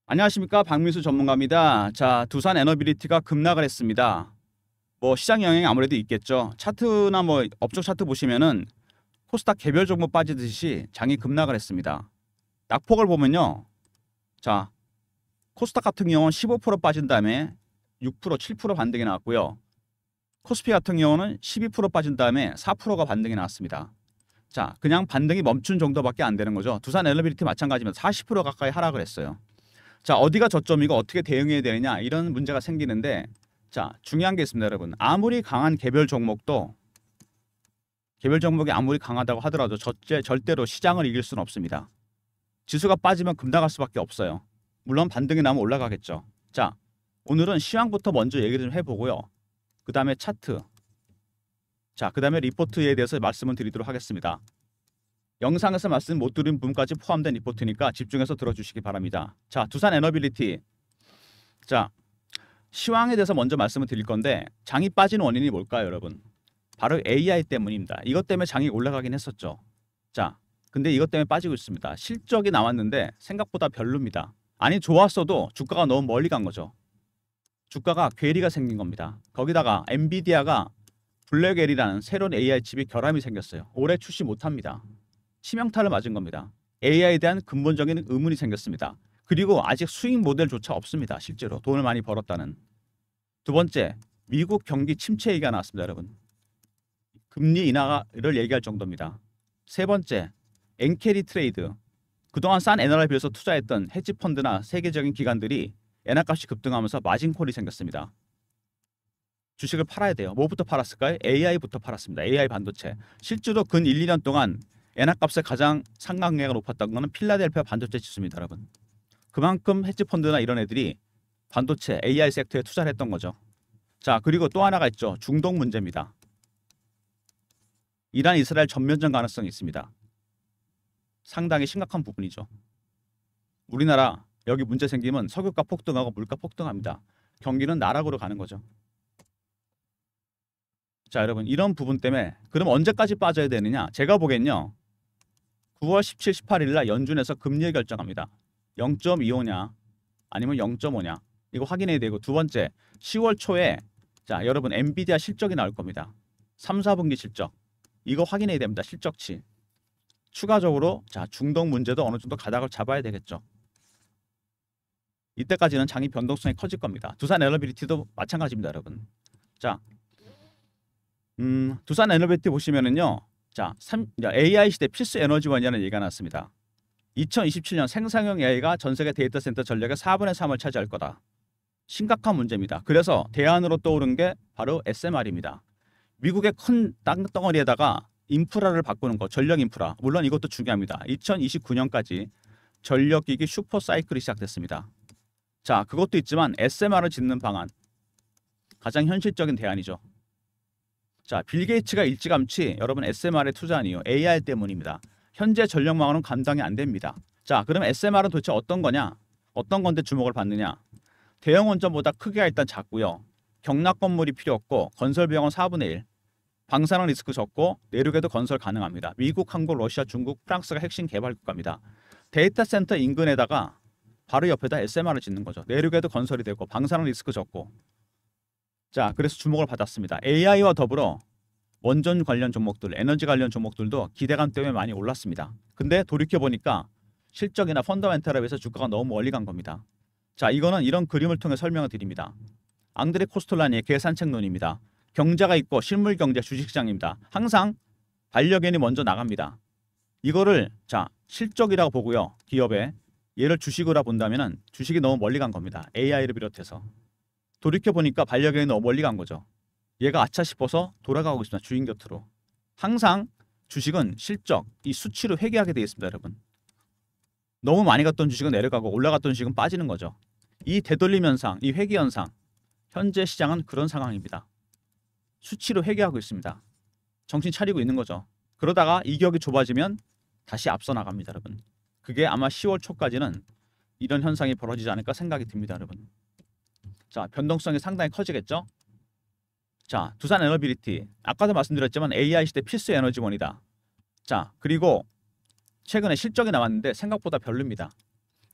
안녕하십니까, 박민수 전문가입니다. 자, 두산 에너빌리티가 급락을 했습니다. 뭐 시장 영향이 아무래도 있겠죠. 차트나 뭐 업종 차트 보시면은 코스닥 개별 종목 빠지듯이 장이 급락을 했습니다. 낙폭을 보면요, 자, 코스닥 같은 경우는 15% 빠진 다음에 6%, 7% 반등이 나왔고요. 코스피 같은 경우는 12% 빠진 다음에 4%가 반등이 나왔습니다. 자, 그냥 반등이 멈춘 정도밖에 안 되는 거죠. 두산 에너빌리티 마찬가지면 40% 가까이 하락을 했어요. 자, 어디가 저점이고 어떻게 대응해야 되느냐, 이런 문제가 생기는데, 자, 중요한 게 있습니다, 여러분. 아무리 강한 개별 종목도, 개별 종목이 아무리 강하다고 하더라도 절대로 시장을 이길 수는 없습니다. 지수가 빠지면 급락할 수밖에 없어요. 물론 반등이 나면 올라가겠죠. 자, 오늘은 시황부터 먼저 얘기를 좀 해보고요. 그 다음에 차트, 자, 그 다음에 리포트에 대해서 말씀을 드리도록 하겠습니다. 영상에서 말씀 못 드린 부분까지 포함된 리포트니까 집중해서 들어주시기 바랍니다. 자, 두산 에너빌리티. 자, 시황에 대해서 먼저 말씀을 드릴 건데, 장이 빠지는 원인이 뭘까요, 여러분? 바로 AI 때문입니다. 이것 때문에 장이 올라가긴 했었죠. 자, 근데 이것 때문에 빠지고 있습니다. 실적이 나왔는데 생각보다 별로입니다. 아니, 좋았어도 주가가 너무 멀리 간 거죠. 주가가 괴리가 생긴 겁니다. 거기다가 엔비디아가 블랙엘이라는 새로운 AI 칩이 결함이 생겼어요. 올해 출시 못합니다. 치명타를 맞은 겁니다. AI에 대한 근본적인 의문이 생겼습니다. 그리고 아직 수익 모델조차 없습니다. 실제로 돈을 많이 벌었다는. 두 번째, 미국 경기 침체 얘기가 나왔습니다, 여러분. 금리 인하를 얘기할 정도입니다. 세 번째, 엔캐리 트레이드. 그동안 싼 엔화를 빌려서 투자했던 헤지펀드나 세계적인 기관들이 엔화값이 급등하면서 마진콜이 생겼습니다. 주식을 팔아야 돼요. 뭐부터 팔았을까요? AI부터 팔았습니다. AI 반도체. 실제로 근 1, 2년 동안 엔화값의 가장 상관계가 높았던 것은 필라델피아 반도체 지수입니다, 여러분. 그만큼 헤지펀드나 이런 애들이 반도체, AI 섹터에 투자를 했던 거죠. 자, 그리고 또 하나가 있죠. 중동 문제입니다. 이란, 이스라엘 전면전 가능성이 있습니다. 상당히 심각한 부분이죠. 우리나라 여기 문제 생기면 석유가 폭등하고 물가 폭등합니다. 경기는 나락으로 가는 거죠. 자, 여러분, 이런 부분 때문에 그럼 언제까지 빠져야 되느냐? 제가 보기엔요, 9월 17, 18일 날 연준에서 금리를 결정합니다. 0.25냐 아니면 0.5냐 이거 확인해야 되고, 두 번째, 10월 초에 자, 여러분, 엔비디아 실적이 나올 겁니다. 3, 4분기 실적. 이거 확인해야 됩니다. 실적치. 추가적으로 자, 중동 문제도 어느 정도 가닥을 잡아야 되겠죠. 이때까지는 장이 변동성이 커질 겁니다. 두산 에너빌리티도 마찬가지입니다, 여러분. 자, 두산 에너빌리티 보시면은요, 자, AI 시대 필수 에너지원이라는 얘기가 나왔습니다. 2027년 생산형 AI가 전 세계 데이터 센터 전력의 4분의 3을 차지할 거다. 심각한 문제입니다. 그래서 대안으로 떠오른 게 바로 SMR입니다. 미국의 큰 땅덩어리에다가 인프라를 바꾸는 거, 전력 인프라. 물론 이것도 중요합니다. 2029년까지 전력기기 슈퍼 사이클이 시작됐습니다. 자, 그것도 있지만 SMR을 짓는 방안, 가장 현실적인 대안이죠. 자, 빌 게이츠가 일찌감치 여러분 SMR에 투자한 이유 AI 때문입니다. 현재 전력망으로는 감당이 안 됩니다. 자, 그럼 SMR은 도대체 어떤 거냐? 어떤 건데 주목을 받느냐? 대형 원전보다 크기가 일단 작고요. 경락 건물이 필요 없고 건설 비용은 4분의 1. 방사능 리스크 적고 내륙에도 건설 가능합니다. 미국, 한국, 러시아, 중국, 프랑스가 핵심 개발 국가입니다. 데이터 센터 인근에다가 바로 옆에다 SMR을 짓는 거죠. 내륙에도 건설이 되고 방사능 리스크 적고. 자, 그래서 주목을 받았습니다. AI와 더불어 원전 관련 종목들, 에너지 관련 종목들도 기대감 때문에 많이 올랐습니다. 근데 돌이켜보니까 실적이나 펀더멘탈에 비해서 주가가 너무 멀리 간 겁니다. 자, 이거는 이런 그림을 통해 설명을 드립니다. 앙드레 코스톨라니의 계산책론입니다. 경제가 있고 실물 경제 주식시장입니다. 항상 반려견이 먼저 나갑니다. 이거를 자, 실적이라고 보고요. 기업의 얘를 주식으로 본다면은 주식이 너무 멀리 간 겁니다. AI를 비롯해서. 돌이켜보니까 반려견이 너무 멀리 간 거죠. 얘가 아차 싶어서 돌아가고 있습니다. 주인 곁으로. 항상 주식은 실적, 이 수치로 회귀하게 되어 있습니다, 여러분. 너무 많이 갔던 주식은 내려가고 올라갔던 주식은 빠지는 거죠. 이 되돌림 현상, 이 회귀 현상, 현재 시장은 그런 상황입니다. 수치로 회귀하고 있습니다. 정신 차리고 있는 거죠. 그러다가 이격이 좁아지면 다시 앞서 나갑니다, 여러분. 그게 아마 10월 초까지는 이런 현상이 벌어지지 않을까 생각이 듭니다, 여러분. 자, 변동성이 상당히 커지겠죠? 자, 두산 에너빌리티. 아까도 말씀드렸지만 AI 시대 필수 에너지원이다. 자, 그리고 최근에 실적이 나왔는데 생각보다 별로입니다.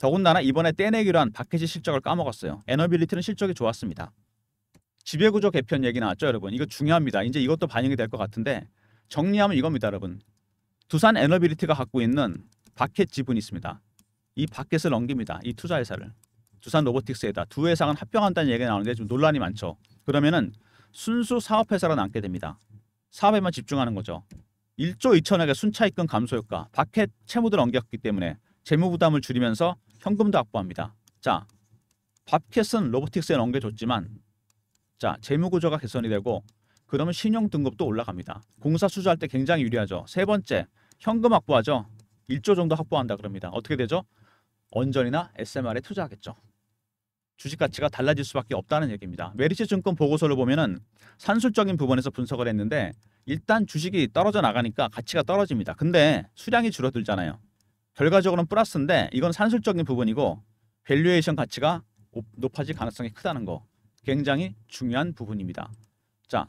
더군다나 이번에 떼내기로 한 박해지 실적을 까먹었어요. 에너빌리티는 실적이 좋았습니다. 지배구조 개편 얘기 나왔죠, 여러분. 이거 중요합니다. 이제 이것도 반영이 될 것 같은데 정리하면 이겁니다, 여러분. 두산 에너빌리티가 갖고 있는 바켓 지분이 있습니다. 이 바켓을 넘깁니다. 이 투자회사를. 두산 로보틱스에다 두 회사는 합병한다는 얘기가 나오는데 좀 논란이 많죠. 그러면은 순수 사업회사로 남게 됩니다. 사업에만 집중하는 거죠. 1조 2천억의 순차익금 감소 효과, 바켓 채무를 넘겼기 때문에 재무 부담을 줄이면서 현금도 확보합니다. 자, 바켓은 로보틱스에 넘겨줬지만 자, 재무 구조가 개선이 되고 그러면 신용 등급도 올라갑니다. 공사 수주할 때 굉장히 유리하죠. 세 번째, 현금 확보하죠. 1조 정도 확보한다 그럽니다. 어떻게 되죠? 원전이나 SMR에 투자하겠죠. 주식 가치가 달라질 수밖에 없다는 얘기입니다. 메리츠 증권 보고서를 보면은 산술적인 부분에서 분석을 했는데 일단 주식이 떨어져 나가니까 가치가 떨어집니다. 근데 수량이 줄어들잖아요. 결과적으로는 플러스인데 이건 산술적인 부분이고 밸류에이션 가치가 높아질 가능성이 크다는 거 굉장히 중요한 부분입니다. 자,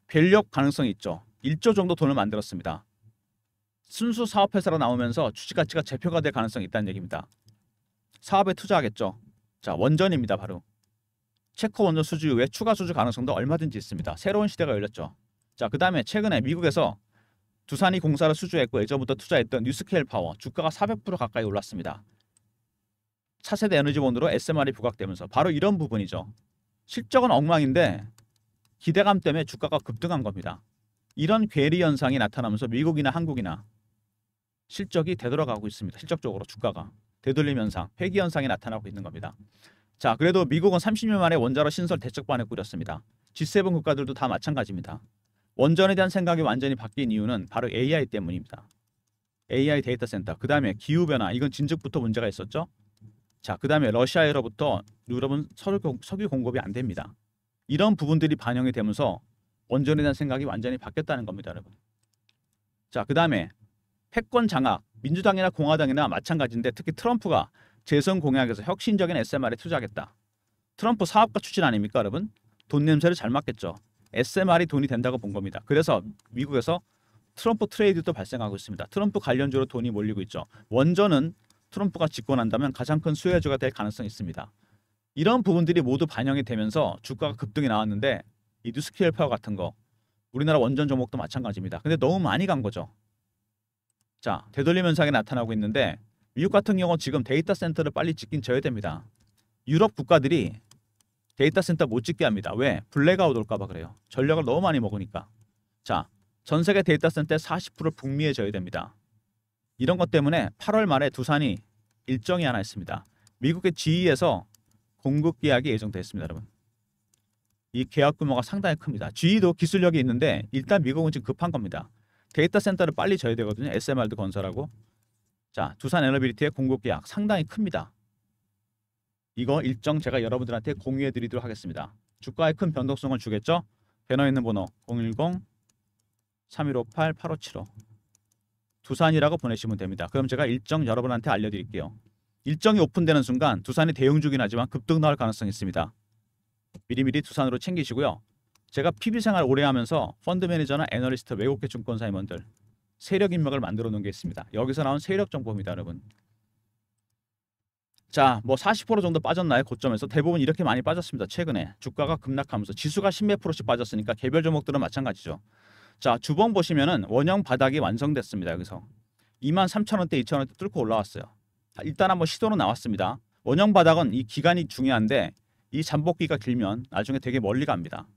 밸류업 가능성이 있죠. 1조 정도 돈을 만들었습니다. 순수 사업회사로 나오면서 주식 가치가 재표가 될 가능성이 있다는 얘기입니다. 사업에 투자하겠죠. 자, 원전입니다. 바로 체코 원전 수주 이후에 추가 수주 가능성도 얼마든지 있습니다. 새로운 시대가 열렸죠. 자, 그 다음에 최근에 미국에서 두산이 공사를 수주했고 예전부터 투자했던 뉴스케일 파워 주가가 400% 가까이 올랐습니다. 차세대 에너지원으로 SMR이 부각되면서 바로 이런 부분이죠. 실적은 엉망인데 기대감 때문에 주가가 급등한 겁니다. 이런 괴리 현상이 나타나면서 미국이나 한국이나 실적이 되돌아가고 있습니다. 실적적으로 주가가 되돌림 현상, 회귀 현상이 나타나고 있는 겁니다. 자, 그래도 미국은 30년 만에 원자로 신설 대책반을 꾸렸습니다. G7 국가들도 다 마찬가지입니다. 원전에 대한 생각이 완전히 바뀐 이유는 바로 AI 때문입니다. AI 데이터 센터, 그 다음에 기후변화, 이건 진즉부터 문제가 있었죠. 자, 그 다음에 러시아로부터 유럽은 석유 공급이 안 됩니다. 이런 부분들이 반영이 되면서 원전에 대한 생각이 완전히 바뀌었다는 겁니다, 여러분. 자, 그 다음에 패권 장악, 민주당이나 공화당이나 마찬가지인데 특히 트럼프가 재선 공약에서 혁신적인 SMR에 투자하겠다. 트럼프 사업가 추진 아닙니까, 여러분? 돈 냄새를 잘 맡겠죠. SMR이 돈이 된다고 본 겁니다. 그래서 미국에서 트럼프 트레이드도 발생하고 있습니다. 트럼프 관련주로 돈이 몰리고 있죠. 원전은 트럼프가 집권한다면 가장 큰 수혜주가 될 가능성이 있습니다. 이런 부분들이 모두 반영이 되면서 주가가 급등이 나왔는데 이 뉴스케일 파워 같은 거 우리나라 원전 종목도 마찬가지입니다. 근데 너무 많이 간 거죠. 자, 되돌림 현상이 나타나고 있는데 미국 같은 경우 지금 데이터 센터를 빨리 짓긴 져야 됩니다. 유럽 국가들이 데이터 센터 못 짓게 합니다. 왜? 블랙아웃 올까 봐 그래요. 전력을 너무 많이 먹으니까. 자, 전 세계 데이터 센터의 40%를 북미에 져야 됩니다. 이런 것 때문에 8월 말에 두산이 일정이 하나 있습니다. 미국의 GE에서 공급 계약이 예정되어 있습니다, 여러분. 이 계약 규모가 상당히 큽니다. GE도 기술력이 있는데 일단 미국은 지금 급한 겁니다. 데이터 센터를 빨리 져야 되거든요. SMR도 건설하고. 자, 두산 에너빌리티의 공급 계약 상당히 큽니다. 이거 일정 제가 여러분들한테 공유해 드리도록 하겠습니다. 주가에 큰 변동성을 주겠죠? 배너에 있는 번호 010-3158-8575 두산이라고 보내시면 됩니다. 그럼 제가 일정 여러분한테 알려드릴게요. 일정이 오픈되는 순간 두산이 대응 중이긴 하지만 급등 나올 가능성이 있습니다. 미리미리 두산으로 챙기시고요. 제가 PB 생활 오래 하면서 펀드 매니저나 애널리스트 외국계 증권사 임원들 세력 인맥을 만들어 놓은 게 있습니다. 여기서 나온 세력 정보입니다, 여러분. 자, 뭐 40% 정도 빠졌나요? 고점에서 대부분 이렇게 많이 빠졌습니다. 최근에 주가가 급락하면서 지수가 10몇 프로씩 빠졌으니까 개별 종목들은 마찬가지죠. 자, 주봉 보시면은 원형 바닥이 완성됐습니다. 여기서 23,000원대, 2,000원대 뚫고 올라왔어요. 일단 한번 시도는 나왔습니다. 원형 바닥은 이 기간이 중요한데 이 잠복기가 길면 나중에 되게 멀리 갑니다.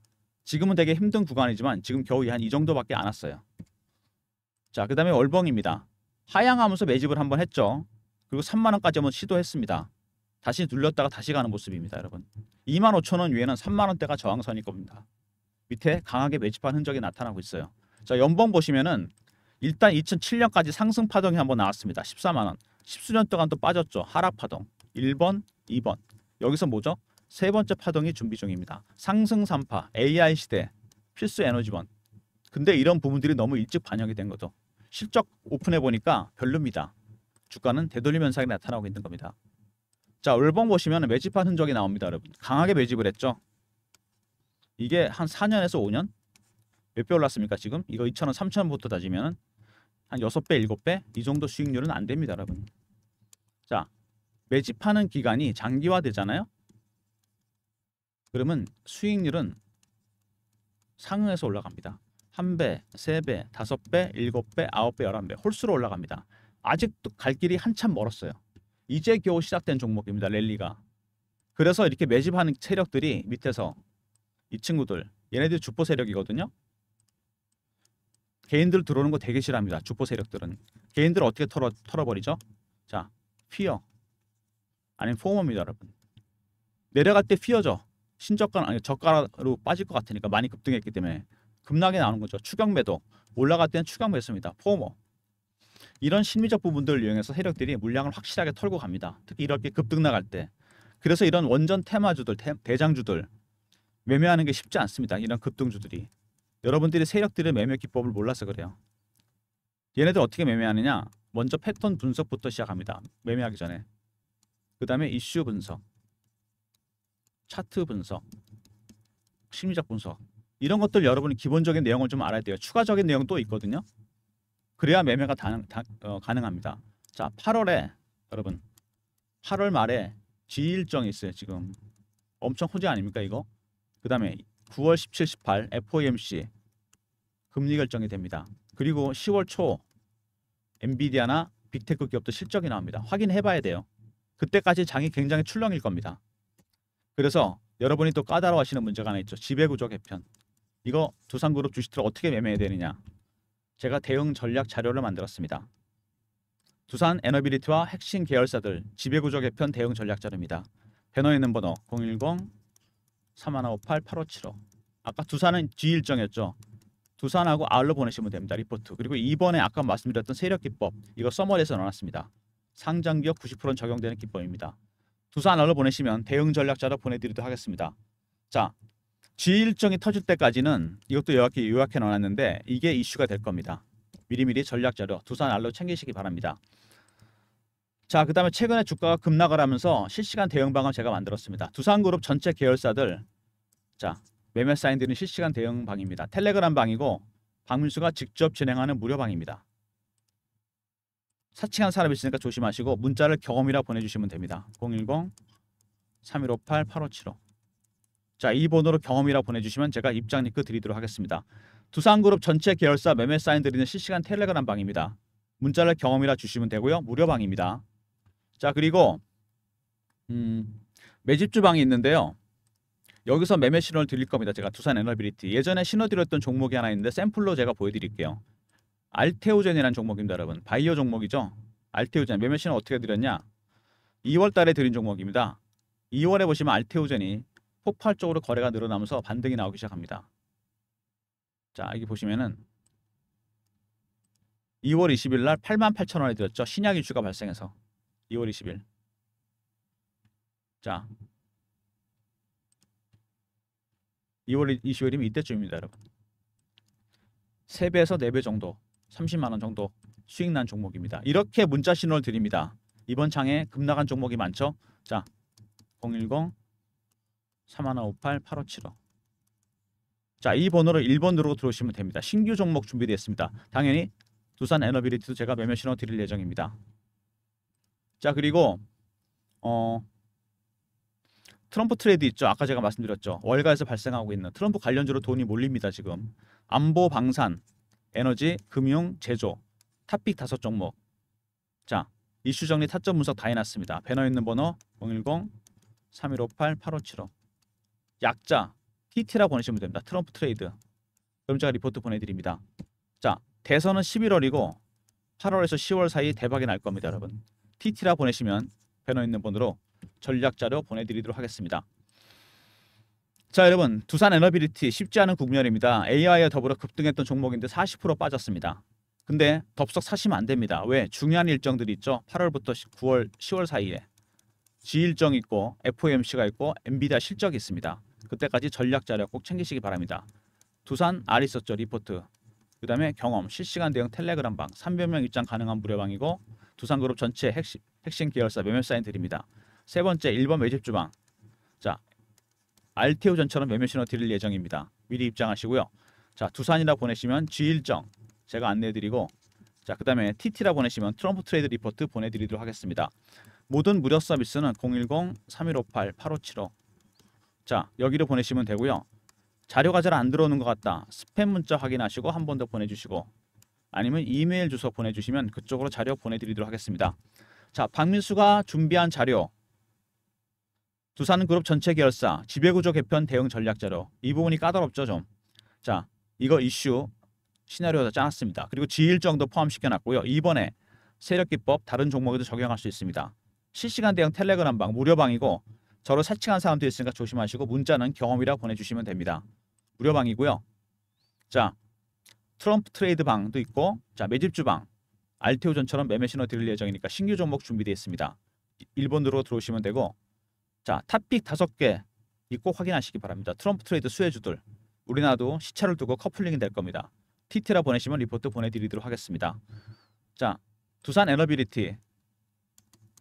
지금은 되게 힘든 구간이지만 지금 겨우 한 이 정도밖에 안 왔어요. 자, 그 다음에 월봉입니다. 하향하면서 매집을 한번 했죠. 그리고 3만원까지 한번 시도했습니다. 다시 눌렸다가 다시 가는 모습입니다, 여러분. 25,000원 위에는 3만원대가 저항선일 겁니다. 밑에 강하게 매집한 흔적이 나타나고 있어요. 자, 연봉 보시면은 일단 2007년까지 상승 파동이 한번 나왔습니다. 14만원. 10수년 동안 또 빠졌죠. 하락 파동. 1번, 2번. 여기서 뭐죠? 세 번째 파동이 준비 중입니다. 상승 3파, AI 시대, 필수 에너지원. 근데 이런 부분들이 너무 일찍 반영이 된 거죠. 실적 오픈해 보니까 별로입니다. 주가는 되돌림 현상이 나타나고 있는 겁니다. 자, 월봉 보시면 매집한 흔적이 나옵니다, 여러분. 강하게 매집을 했죠. 이게 한 4년에서 5년? 몇 배 올랐습니까, 지금? 이거 2,000원, 3,000원부터 따지면 한 6배, 7배? 이 정도 수익률은 안 됩니다, 여러분. 자, 매집하는 기간이 장기화되잖아요. 그러면 수익률은 상응해서 올라갑니다. 1배, 3배, 5배, 7배, 9배, 11배 홀수로 올라갑니다. 아직도 갈 길이 한참 멀었어요. 이제 겨우 시작된 종목입니다. 랠리가. 그래서 이렇게 매집하는 세력들이 밑에서 이 친구들 얘네들이 주포 세력이거든요. 개인들 들어오는 거 되게 싫어합니다. 주포 세력들은. 개인들 어떻게 털어버리죠? 자, 피어 아니면 포머입니다. 여러분. 내려갈 때 피어죠. 신저가 아니 저가로 빠질 것 같으니까 많이 급등했기 때문에 급락이 나오는 거죠. 추격 매도. 올라갈 때는 추격 매수입니다. 포머. 이런 심리적 부분들을 이용해서 세력들이 물량을 확실하게 털고 갑니다. 특히 이렇게 급등 나갈 때. 그래서 이런 원전 테마주들, 대장주들 매매하는 게 쉽지 않습니다. 이런 급등주들이. 여러분들이 세력들의 매매 기법을 몰라서 그래요. 얘네들 어떻게 매매하느냐? 먼저 패턴 분석부터 시작합니다. 매매하기 전에. 그 다음에 이슈 분석, 차트 분석, 심리적 분석. 이런 것들 여러분이 기본적인 내용을 좀 알아야 돼요. 추가적인 내용 또 있거든요. 그래야 매매가 가능합니다. 자, 8월에 여러분 8월 말에 지일정이 있어요. 지금 엄청 호재 아닙니까 이거? 그 다음에 9월 17, 18 FOMC 금리 결정이 됩니다. 그리고 10월 초 엔비디아나 빅테크 기업도 실적이 나옵니다. 확인해 봐야 돼요. 그때까지 장이 굉장히 출렁일 겁니다. 그래서 여러분이 또 까다로워하시는 문제가 하나 있죠. 지배구조 개편. 이거 두산그룹 주식들을 어떻게 매매해야 되느냐. 제가 대응 전략 자료를 만들었습니다. 두산 에너비리티와 핵심 계열사들 지배구조 개편 대응 전략 자료입니다. 배너에 있는 번호 010-3158-8575. 아까 두산은 G일정이었죠. 두산하고 R로 보내시면 됩니다. 리포트. 그리고 2번에 아까 말씀드렸던 세력 기법. 이거 서머리에서 넣어놨습니다. 상장기업 90%는 적용되는 기법입니다. 두산 R로 보내시면 대응 전략 자료 보내드리도록 하겠습니다. 자, G일정이 터질 때까지는 이것도 요약해 넣어놨는데 이게 이슈가 될 겁니다. 미리미리 전략 자료 두산 R로 챙기시기 바랍니다. 자, 그 다음에 최근에 주가가 급락을 하면서 실시간 대응 방안 제가 만들었습니다. 두산그룹 전체 계열사들 자 매매 사인들은 실시간 대응 방입니다. 텔레그램 방이고 박민수가 직접 진행하는 무료 방입니다. 사칭한 사람이 있으니까 조심하시고 문자를 경험이라 보내주시면 됩니다. 010-3158-8575. 자, 이 번호로 경험이라 보내주시면 제가 입장 링크 드리도록 하겠습니다. 두산그룹 전체 계열사 매매 사인 드리는 실시간 텔레그램 방입니다. 문자를 경험이라 주시면 되고요. 무료 방입니다. 자, 그리고 매집주 방이 있는데요. 여기서 매매 신호를 드릴 겁니다. 제가 두산 에너비리티. 예전에 신호 드렸던 종목이 하나 있는데 샘플로 제가 보여드릴게요. 알테오젠이라는 종목입니다. 여러분. 바이오 종목이죠. 알테오젠. 매매 신호 어떻게 드렸냐. 2월 달에 드린 종목입니다. 2월에 보시면 알테오젠이 폭발적으로 거래가 늘어나면서 반등이 나오기 시작합니다. 자, 여기 보시면은 2월 20일 날 88,000원에 드렸죠. 신약 이슈가 발생해서 2월 20일. 자, 2월 20일이면 이때쯤입니다, 여러분. 3배에서 4배 정도, 30만 원 정도 수익 난 종목입니다. 이렇게 문자 신호를 드립니다. 이번 장에 급락한 종목이 많죠. 자, 010-3158-8575. 자, 이 번호로 1번 누르고 들어오시면 됩니다. 신규 종목 준비되어 있습니다. 당연히 두산 에너비리티도 제가 매매 신호 드릴 예정입니다. 자, 그리고 트럼프 트레이드 있죠. 아까 제가 말씀드렸죠. 월가에서 발생하고 있는 트럼프 관련주로 돈이 몰립니다. 지금 안보, 방산, 에너지, 금융, 제조 탑픽 5종목. 자, 이슈 정리 타점 분석 다 해놨습니다. 배너 있는 번호 010-3158-8575. 약자 TT라 보내시면 됩니다. 트럼프 트레이드. 그럼 제가 리포트 보내드립니다. 자, 대선은 11월이고 8월에서 10월 사이 대박이 날 겁니다. 여러분. TT라 보내시면 배너 있는 번호로 전략자료 보내드리도록 하겠습니다. 자, 여러분. 두산 에너비리티 쉽지 않은 국면입니다. AI와 더불어 급등했던 종목인데 40% 빠졌습니다. 근데 덥석 사시면 안 됩니다. 왜? 중요한 일정들이 있죠. 8월부터 9월, 10월 사이에 G일정 있고 FOMC가 있고 엔비디아 실적이 있습니다. 그때까지 전략 자료 꼭 챙기시기 바랍니다. 두산 R 있었죠. 리포트. 그 다음에 경험, 실시간 대응 텔레그램 방, 300명 입장 가능한 무료방이고 두산그룹 전체 핵심 계열사 매매 사인 드립니다. 세 번째 1번 매집 주방. 자, 알테오전처럼 매매 신호 드릴 예정입니다. 미리 입장하시고요. 자, 두산이라 보내시면 G일정 제가 안내해드리고 자, 그 다음에 TT라 보내시면 트럼프 트레이드 리포트 보내드리도록 하겠습니다. 모든 무료 서비스는 010-3158-8575. 자, 여기로 보내시면 되고요. 자료가 잘 안 들어오는 것 같다. 스팸 문자 확인하시고 한 번 더 보내주시고, 아니면 이메일 주소 보내주시면 그쪽으로 자료 보내드리도록 하겠습니다. 자, 박민수가 준비한 자료, 두산그룹 전체 계열사 지배구조 개편 대응 전략 자료. 이 부분이 까다롭죠 좀. 자, 이거 이슈 시나리오도 짜놨습니다. 그리고 지일정도 포함시켜놨고요. 이번에 세력기법 다른 종목에도 적용할 수 있습니다. 실시간 대응 텔레그램방 무료방이고, 저로 사칭한 사람도 있으니까 조심하시고 문자는 경험이라 보내주시면 됩니다. 무료방이고요. 자, 트럼프 트레이드 방도 있고, 자, 매집주방, 알테오전처럼 매매 신호 드릴 예정이니까 신규 종목 준비되어 있습니다. 1번으로 들어오시면 되고, 자, 탑픽 5개 꼭 확인하시기 바랍니다. 트럼프 트레이드 수혜주들, 우리나라도 시차를 두고 커플링이 될 겁니다. TT라 보내시면 리포트 보내드리도록 하겠습니다. 자, 두산 에너빌리티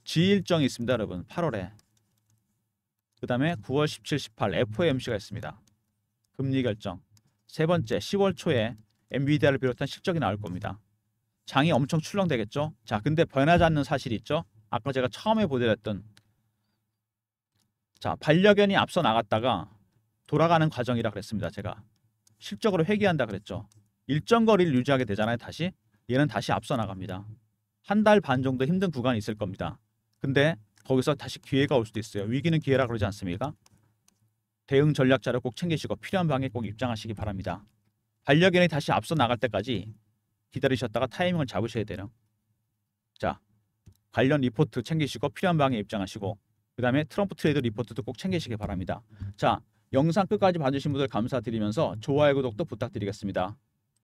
지일정이 있습니다, 여러분. 8월에. 그 다음에 9월 17, 18 FOMC가 있습니다. 금리 결정. 세 번째 10월 초에 엔비디아를 비롯한 실적이 나올 겁니다. 장이 엄청 출렁되겠죠. 자, 근데 변하지 않는 사실이 있죠. 아까 제가 처음에 보여드렸던, 자, 반려견이 앞서 나갔다가 돌아가는 과정이라 그랬습니다. 제가 실적으로 회귀한다 그랬죠. 일정 거리를 유지하게 되잖아요. 다시 얘는 다시 앞서 나갑니다. 한 달 반 정도 힘든 구간이 있을 겁니다. 근데 거기서 다시 기회가 올 수도 있어요. 위기는 기회라 그러지 않습니까? 대응 전략 자료 꼭 챙기시고 필요한 방에 꼭 입장하시기 바랍니다. 반려견이 다시 앞서 나갈 때까지 기다리셨다가 타이밍을 잡으셔야 돼요. 자, 관련 리포트 챙기시고 필요한 방에 입장하시고, 그 다음에 트럼프 트레이드 리포트도 꼭 챙기시기 바랍니다. 자, 영상 끝까지 봐주신 분들 감사드리면서 좋아요, 구독도 부탁드리겠습니다.